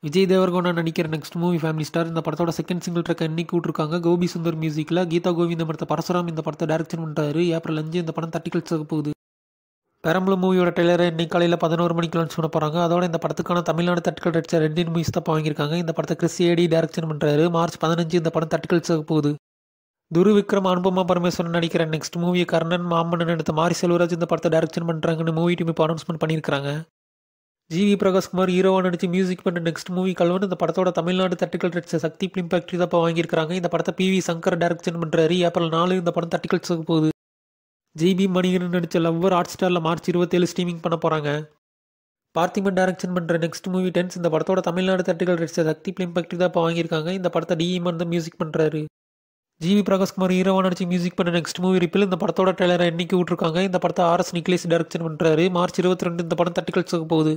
விஜய் தேவரகொண்டா நடிக்கிற next movie family star. இந்த படத்தோட செகண்ட் சிங்கிள் ட்ராக் இன்னைக்கு விட்டுருக்காங்க. கோபி சுந்தர் மியூசிக்கில் கீதா கோவி இந்த படத்தை பரசுராம் இந்த படத்தை டைரக்ஷன் பண்ணுறாரு. ஏப்ரல் 5 இந்த படம் தட்டிக்கல்ஸ் ஆக போகுது. பெரம்பலூர் மூவியோட ட்ரெய்லரை இன்னைக்கு காலையில் 11 மணிக்கு லான்ச் பண்ண போகிறாங்க. அதோட இந்த படத்துக்கான தமிழ்நாடு தட்டிக்கல் அடிச்ச 2 மூவிஸ் தான் வாங்கியிருக்காங்க. இந்த படத்தை கிறிஸ் ஏடி டைரக்ஷன் பண்ணுறாரு. மார்ச் 15 இந்த படம் தட்டிக்கல்ஸ் ஆக போகுது. துரு விக்ரம் அனுபமா பரமேஸ்வரன் நடிக்கிற நெக்ஸ்ட் மூவியை கர்ணன் மாமன்னன் எடுத்த மாரி செல்வராஜ் இந்த படத்தை டைரக்ஷன் பண்ணுறாங்கன்னு மூவி டீம் இப்போ அனௌன்ஸ்மெண்ட் பண்ணியிருக்காங்க. ஜிவி பிரகாஷ்குமார் ஹீரோவா நடிச்சு மியூசிக் பண்ண நெக்ஸ்ட் மூவி கல்வன். இந்த படத்தோட தமிழ்நாடு தட்டிக்கல் அடிச்ச சக்தி பிலிம் ஃபேக்டரி தான் இப்போ வாங்கியிருக்காங்க. இந்த படத்தை PV சங்கர் டைரக்ஷன் பண்ணுறாரு. ஏப்ரல் 4 இந்த படம் தட்டிக்கல்ஸ் ஆக போகுது. ஜிபி மணிகண்டன் நடித்த லவ்வர் ஹாட் ஸ்டாரில் மார்ச் 27 ஸ்ட்ரீமிங் பண்ண போகிறாங்க. பார்த்திபன் டைரக்ஷன் பண்ணுற நெக்ஸ்ட் மூவி டென்ஸ். இந்த படத்தோட தமிழ்நாடு தட்டிக்கல் அடிச்ச சக்தி பிலிம் ஃபேக்டரி தான் இப்போ வாங்கியிருக்காங்க. இந்த படத்தை DE தான் மியூசிக் பண்ணுறாரு. ஜிவி பிரகாஷ்குமார் ஹீரோவா நடிச்சு மியூசிக் பண்ண நெக்ஸ்ட் மூவி ரிப்பில். இந்த படத்தோட ட்ரெய்லரை இன்னைக்கு விட்டுருக்காங்க. இந்த படத்தை RS நிக்லேஸ் டைரக்ஷன் பண்ணுறாரு. மார்ச் 22 இந்த படம் தட்டிக்கல்ஸ் ஆக போகுது.